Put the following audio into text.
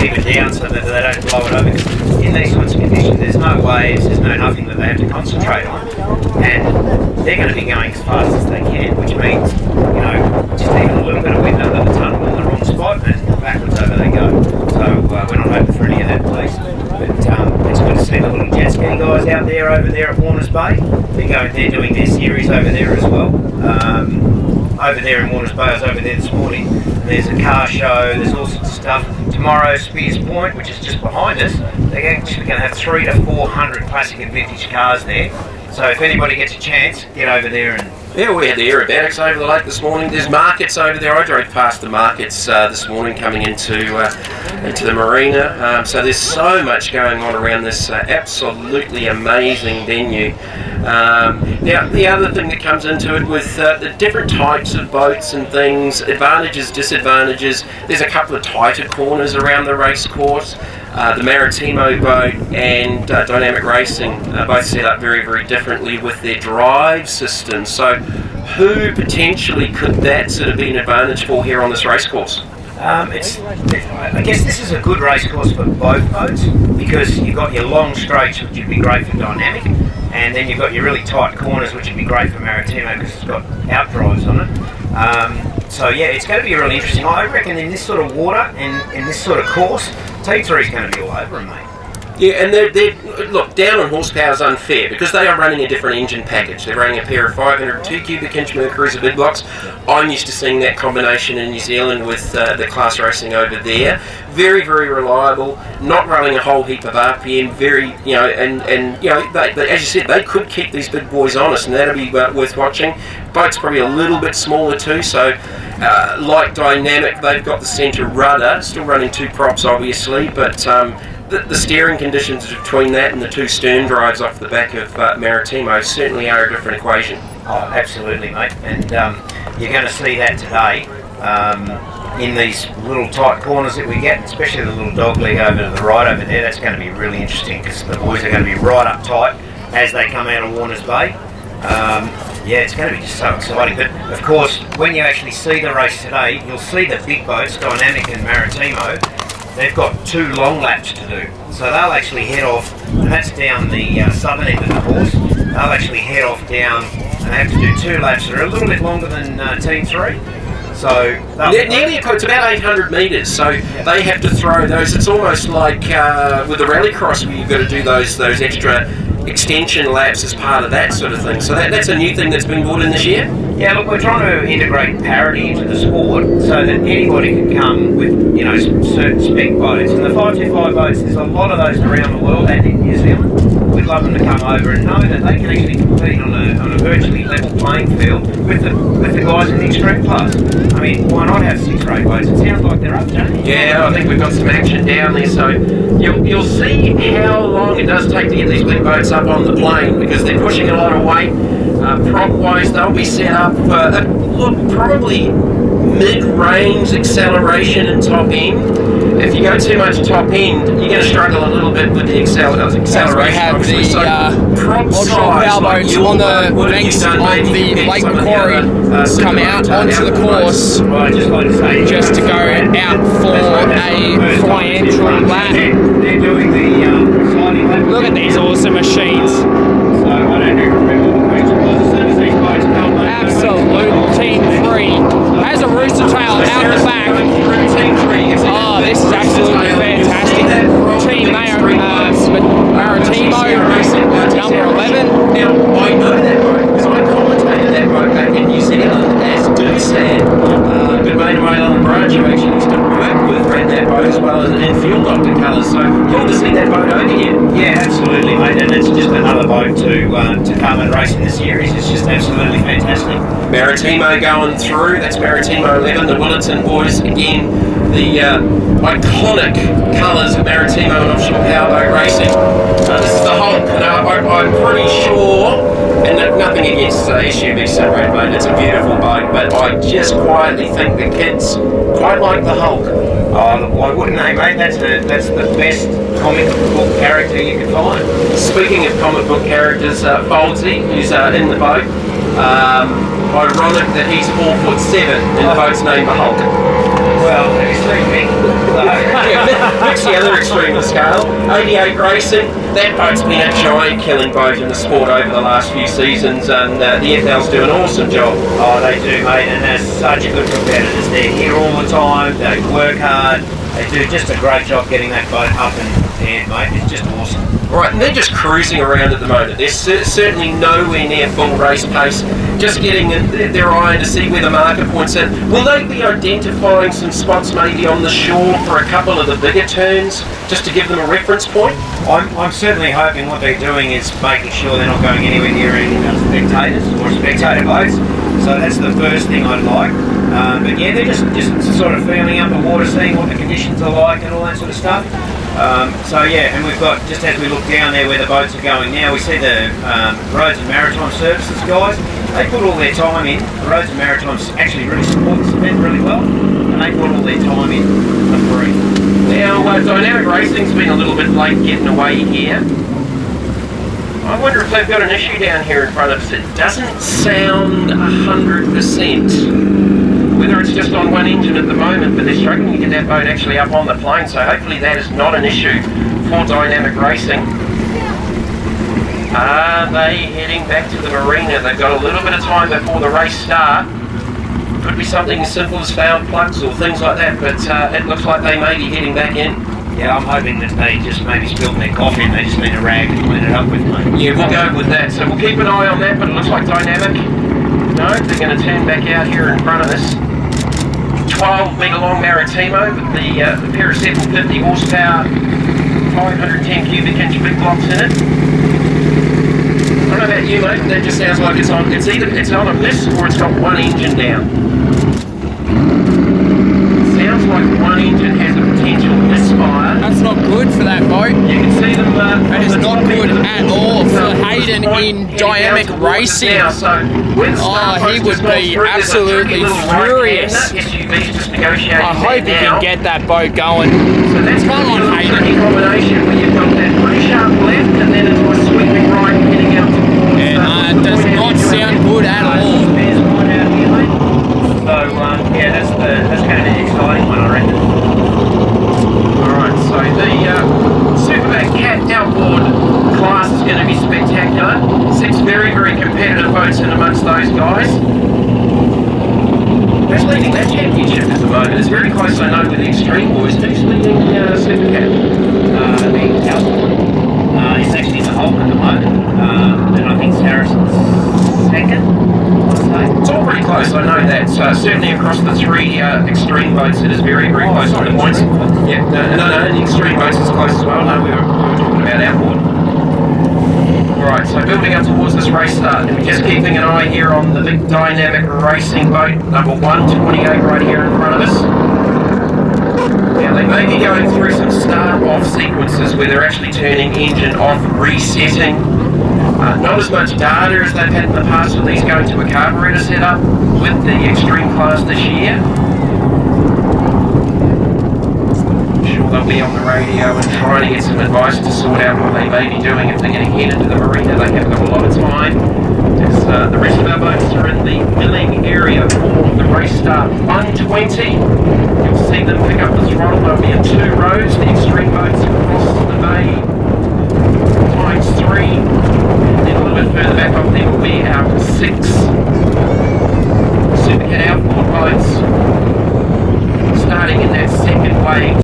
keep it down so that they don't blow it over. In these sorts of conditions, there's no waves, there's no nothing that they have to concentrate on, and they're going to be going as fast as they can, which means, just even a little bit of wind under the tunnel in the wrong spot, and backwards over they go. So we're not hoping for any of that, please. But it's good to see the little jet ski guys out there over there at Warners Bay. They're doing their series over there as well. Over there in Warners Bay, I was over there this morning. There's a car show, there's all sorts of stuff. Tomorrow, Spears Point, which is just behind us, they're actually going to have 300 to 400 classic and vintage cars there. So if anybody gets a chance, get over there and... Yeah, we had the aerobatics over the lake this morning. There's markets over there. I drove past the markets this morning coming into the marina. So there's so much going on around this absolutely amazing venue. Now, the other thing that comes into it with the different types of boats and things, advantages, disadvantages, there's a couple of tighter corners around the race course. The Maritimo boat and Dynamic Racing are both set up very, very differently with their drive system. So who potentially could that sort of be an advantage for here on this race course? I guess this is a good race course for both boats because you've got your long straights, which would be great for Dynamic, and then you've got your really tight corners, which would be great for Maritimo because it's got outdrives on it. So yeah, it's going to be really interesting. I reckon in this sort of water and in this sort of course, T3 is going to be all over them, mate. Yeah, and they're look, down on horsepower is unfair because they are running a different engine package. They're running a pair of 502 cubic inch Mercury's bid blocks. I'm used to seeing that combination in New Zealand with the class racing over there. Very, very reliable, not running a whole heap of RPM, very, they, as you said, they could keep these big boys honest, and that'll be worth watching. Boat's probably a little bit smaller too, so like Dynamic, they've got the centre rudder, still running two props obviously, but the steering conditions between that and the two stern drives off the back of Maritimo certainly are a different equation. Oh, absolutely, mate, and you're going to see that today in these little tight corners that we get, especially the little dog leg over to the right over there. That's going to be really interesting because the boys are going to be right up tight as they come out of Warners Bay. Yeah, it's going to be just so exciting. But of course, when you actually see the race today, you'll see the big boats, Dynamic and Maritimo. They've got 2 long laps to do. So they'll actually head off, and that's down the southern end of the course. They'll actually head off down and they have to do 2 laps that are a little bit longer than Team 3. So nearly, it's about 800 metres, so yeah. They have to throw those. It's almost like with the rallycross where you've got to do those extra extension laps as part of that sort of thing. So that's a new thing that's been brought in this year? Yeah, look, we're trying to integrate parity into the sport so that anybody can come with, certain spec boats. And the 525 boats, there's a lot of those around the world and in New Zealand. We'd love them to come over and know that they can actually compete on a virtually level playing field with the guys in the extreme class. I mean, why not have 6 or 8 boats? It sounds like they're up, Jamie. Yeah, I think we've got some action down there, so you'll see how long it does take to get these big boats up on the plane because they're pushing a lot of weight. Prop-wise, they'll be set up probably mid-range acceleration and top end. If you go too much top end, you're going to struggle a little bit with the acceleration. We have the Offshore Powerboats on the banks of the Lake Macquarie come out onto the course just to go out for a financial lap. Look at these awesome machines. Absolute Team 3 has a rooster tail out the back. Oh, this is absolutely fantastic. Team Maritimo, number 11. Now, I know that boat because I commentated that boat back in New Zealand as Dirty Sand. A good mate of mine on the branch who actually used to work with ran that boat as well as in field doctor colours. So you'll to see that boat over here. Yeah, absolutely, mate. And it's just another boat to come and race in the series. It's just absolutely fantastic. Maritimo going through. That's Maritimo 11. The Willetton boys again. The iconic colours of Maritimo and Offshore Powerboat racing. This is the Hulk. I'm pretty sure, and nothing against SUV Superboat, mate, it's a beautiful boat, but I just quietly think the kids quite like the Hulk. Oh, why wouldn't they, mate? That's the best comic book character you can find. Speaking of comic book characters, Foldsy, who's in the boat. Ironic that he's 4'7" and the boat's named the Hulk. Well, have you seen Mick? Yeah, Mick's That's the other extreme of the scale. 88 Racing, that boat's been a giant killing boat in the sport over the last few seasons, and the FL's do an awesome job. Oh, they do, mate, and they're such good competitors. They're here all the time, they work hard, they do just a great job getting that boat up and mate. It's just awesome. Right, and they're just cruising around at the moment. They're certainly nowhere near full race pace, just getting their eye to see where the marker points at. Will they be identifying some spots maybe on the shore for a couple of the bigger turns, just to give them a reference point? I'm certainly hoping what they're doing is making sure they're not going anywhere near any spectators or spectator boats. So that's the first thing I'd like. But yeah, they're just sort of feeling out the water, seeing what the conditions are like and all that sort of stuff. So yeah, and we've got, just as we look down there where the boats are going now, we see the Roads and Maritime Services guys. They put all their time in. The Roads and Maritime actually really support this event really well, and they put all their time in for free. Now, Dynamic Racing's been a little bit late getting away here. I wonder if they've got an issue down here in front of us. It doesn't sound 100%. Whether it's just on one engine at the moment, but they're struggling to get that boat actually up on the plane, so hopefully that is not an issue for Dynamic Racing. Are they heading back to the marina? They've got a little bit of time before the race start. Could be something as simple as fouled plugs or things like that, but it looks like they may be heading back in. Yeah, I'm hoping that they just maybe spilled their coffee and they just need a rag to clean it up with, mate. Yeah, we'll go with that. So we'll keep an eye on that, but it looks like Dynamic. No, they're going to turn back out here in front of us. 12 metre long Maritimo with the pair of 750 horsepower, 510 cubic inch big blocks in it. I don't know about you, mate, that just sounds like it's either on a miss or it's got one engine down. Sounds like one engine has a potential misfire. That's not good for that boat. You can see them. That is not good at all for Hayden in Dynamic Racing. Now, so he would be absolutely furious. I hope he can get that boat going. So that's Come on, a Hayden. combination where you've got that pretty sharp left and then it's a sweeping right heading out. Yeah, it does not sound good at all. So yeah, that's going to be an exciting one, I reckon. Alright, so the Superboat Cat Outboard class is going to be spectacular. 6 very, very competitive boats in amongst those guys. Who's leading that championship at the moment? It's very close, I know, with the Extreme Boys. Who's leading Supercat? The Outboard. It's actually in the Hulk at the moment, and I think Harrison's second. It's all pretty close, I know that. So certainly across the 3 Extreme boats, it is very, very close on the points. Yeah, no, the Extreme boats is close as well. No, we were talking about Outboard. Alright, so building up towards this race start, and we're just keeping an eye here on the big Dynamic Racing boat, number 128 right here in front of us. Now they may be going through some start-off sequences where they're actually turning engine off, resetting. Not as much data as they've had in the past with these going to a carburetor setup with the Extreme class this year. I'm sure they'll be on the radio and trying to get some advice to sort out what they may be doing if they're going to head into the marina. They haven't got a lot of time. As the rest of our boats are in the milling area for the race start. 120. You'll see them pick up the throttle. They'll be in 2 rows. The Extreme boats across the bay times 3. Then a little bit further back up there will be our 6 Supercat outboard boats starting in that second wave.